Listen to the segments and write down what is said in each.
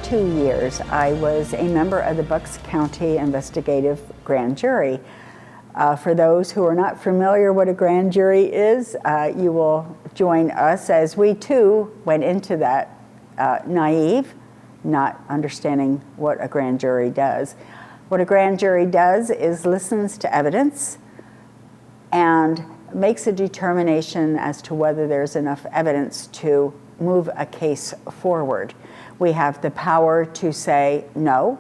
2 years, I was a member of the Bucks County Investigative Grand Jury. For those who are not familiar what a grand jury is, you will join us as we too went into that naive, not understanding what a grand jury does. What a grand jury does is listens to evidence and makes a determination as to whether there's enough evidence to move a case forward. We have the power to say no,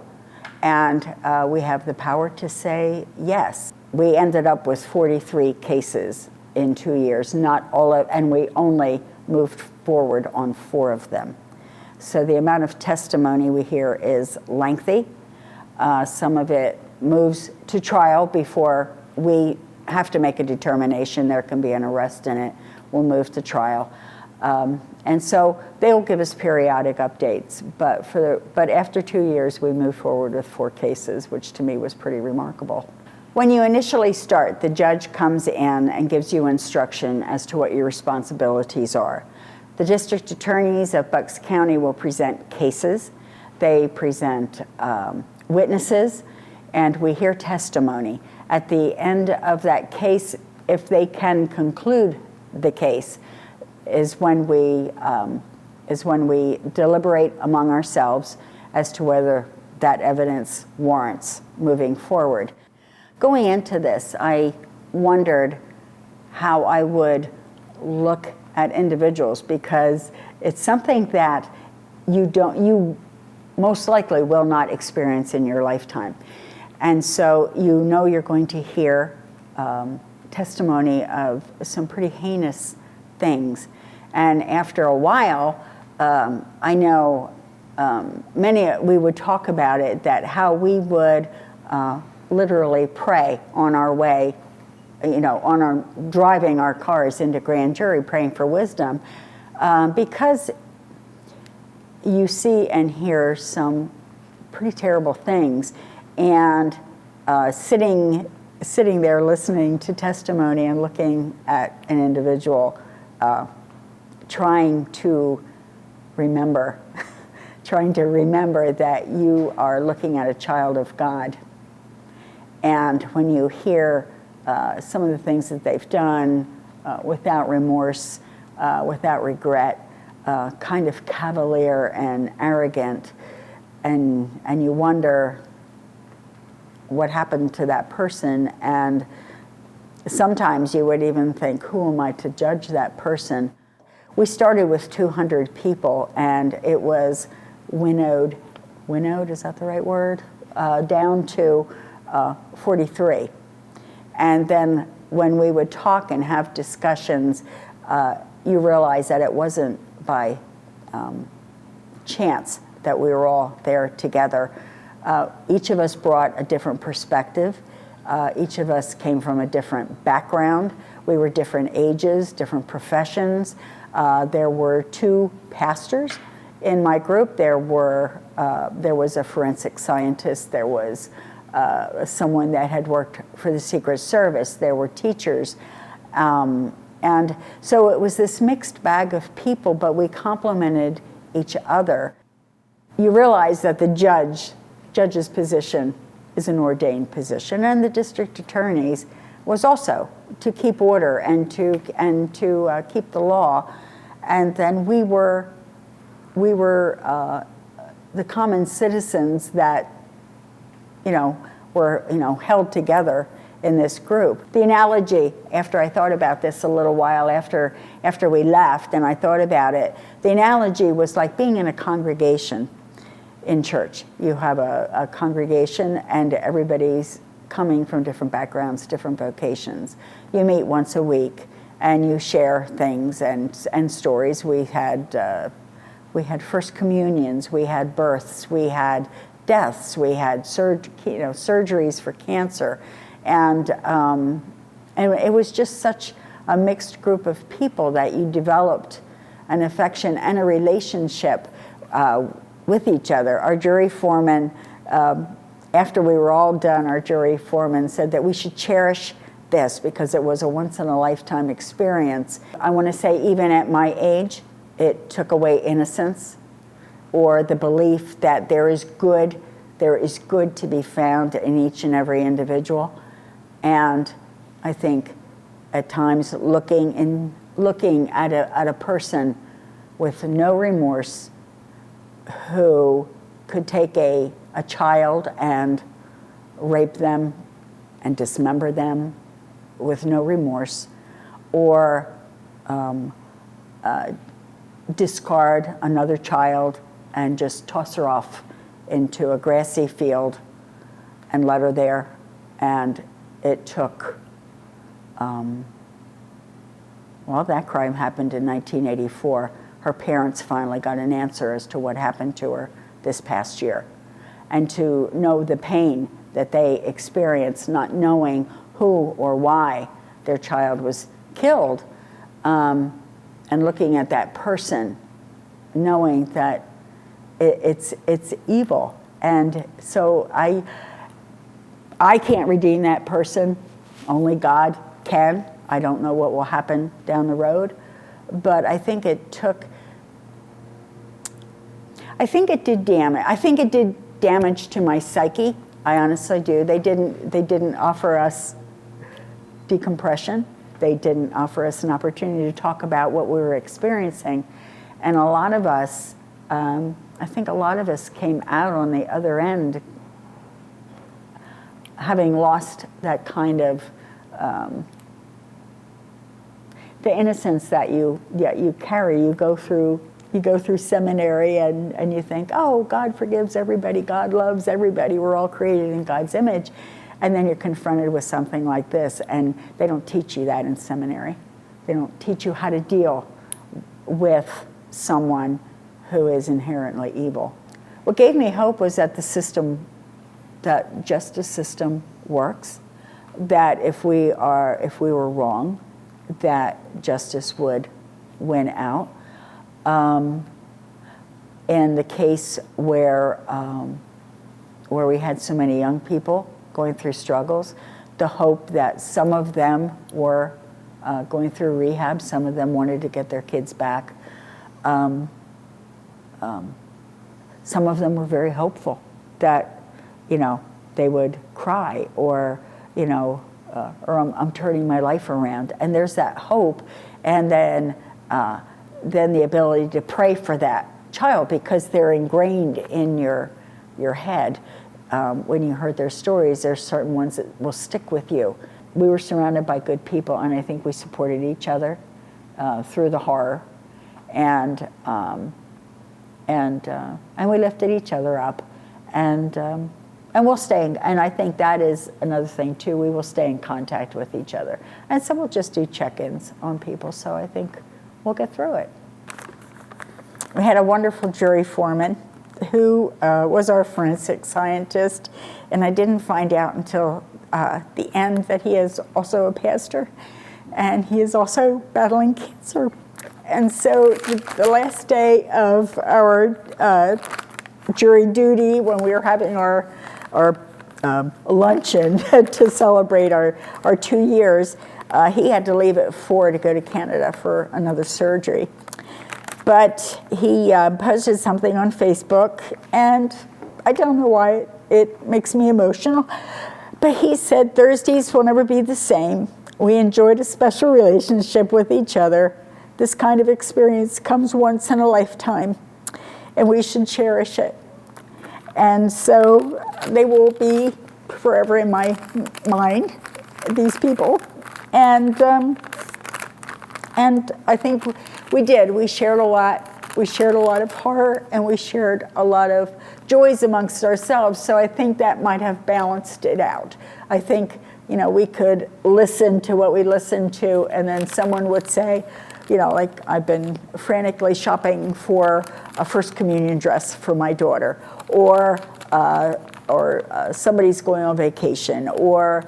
and we have the power to say yes. We ended up with 43 cases in 2 years, not all of, and we only moved forward on 4 of them. So the amount of testimony we hear is lengthy. Some of it moves to trial before we have to make a determination. There can be an arrest in it. We'll move to trial. And so they'll give us periodic updates, but after 2 years, we moved forward with 4 cases, which to me was pretty remarkable. When you initially start, the judge comes in and gives you instruction as to what your responsibilities are. The district attorneys of Bucks County will present cases. They present witnesses, and we hear testimony. At the end of that case, if they can conclude the case, is when we deliberate among ourselves as to whether that evidence warrants moving forward. Going into this, I wondered how I would look at individuals, because it's something that you most likely will not experience in your lifetime. And so you know you're going to hear testimony of some pretty heinous things. And after a while, I know we would talk about it, that how we would literally pray on our way, on our driving our cars into grand jury, praying for wisdom, because you see and hear some pretty terrible things, and sitting there listening to testimony and looking at an individual, trying to remember that you are looking at a child of God. And when you hear some of the things that they've done without remorse, without regret, kind of cavalier and arrogant, and you wonder what happened to that person, and sometimes you would even think, who am I to judge that person? We started with 200 people, and it was winnowed, is that the right word? Down to 43. And then when we would talk and have discussions, you realize that it wasn't by chance that we were all there together. Each of us brought a different perspective. Each of us came from a different background. We were different ages, different professions. There were 2 pastors in my group. There was a forensic scientist. There was someone that had worked for the Secret Service. There were teachers. And so it was this mixed bag of people, but we complemented each other. You realize that the judge's position is an ordained position, and the district attorney's was also to keep order and to keep the law. And then we were the common citizens that were held together in this group. The analogy, after I thought about this a little while after we left and I thought about it, the analogy was like being in a congregation in church. You have a congregation and everybody's coming from different backgrounds, different vocations. You meet once a week and you share things and stories. We had first communions, we had births, we had deaths, we had surgeries for cancer, and it was just such a mixed group of people that you developed an affection and a relationship with each other. Our jury foreman, after we were all done, our jury foreman said that we should cherish this because it was a once-in-a-lifetime experience. I want to say even at my age, it took away innocence. or the belief that there is good to be found in each and every individual. And I think at times looking at a person with no remorse who could take a child and rape them and dismember them with no remorse, or discard another child and just toss her off into a grassy field and let her there. And it took, well, that crime happened in 1984. Her parents finally got an answer as to what happened to her this past year. And to know the pain that they experienced, not knowing who or why their child was killed, and looking at that person, knowing that it's evil. And so I can't redeem that person. Only God can. I don't know what will happen down the road, but I think it did damage. I think it did damage to my psyche. I honestly do. They didn't offer us decompression. They didn't offer us an opportunity to talk about what we were experiencing. And a lot of us, I think a lot of us came out on the other end having lost that kind of, the innocence that you carry. You go through seminary and you think, oh, God forgives everybody, God loves everybody, we're all created in God's image. And then you're confronted with something like this, and they don't teach you that in seminary. They don't teach you how to deal with someone who is inherently evil. What gave me hope was that that justice system works, that if we were wrong, that justice would win out. In the case where we had so many young people going through struggles, the hope that some of them were going through rehab, some of them wanted to get their kids back. Some of them were very hopeful that, they would cry, or, or I'm turning my life around. And there's that hope, and then the ability to pray for that child, because they're ingrained in your head. When you heard their stories, there's certain ones that will stick with you. We were surrounded by good people, and I think we supported each other through the horror, and we lifted each other up, and we'll stay in, and I think that is another thing too. We will stay in contact with each other, and so we'll just do check-ins on people. So I think we'll get through it. We had a wonderful jury foreman who was our forensic scientist, and I didn't find out until the end that he is also a pastor, and he is also battling cancer. And so the last day of our jury duty, when we were having our luncheon to celebrate our 2 years, he had to leave at 4 to go to Canada for another surgery. But he posted something on Facebook, and I don't know why it makes me emotional, but he said, "Thursdays will never be the same. We enjoyed a special relationship with each other. This kind of experience comes once in a lifetime, and we should cherish it." And so they will be forever in my mind, these people. And I think we did. We shared a lot. We shared a lot of horror, and we shared a lot of joys amongst ourselves. So I think that might have balanced it out. I think, we could listen to what we listened to, and then someone would say, like, I've been frantically shopping for a First Communion dress for my daughter, or somebody's going on vacation, or,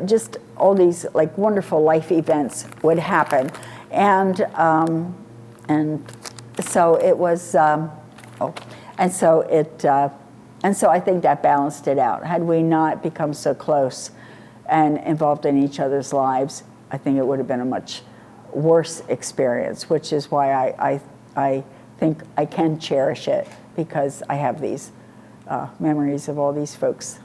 just all these like wonderful life events would happen. And so it was, and so I think that balanced it out. Had we not become so close and involved in each other's lives, I think it would have been a much worse experience, which is why I think I can cherish it because I have these memories of all these folks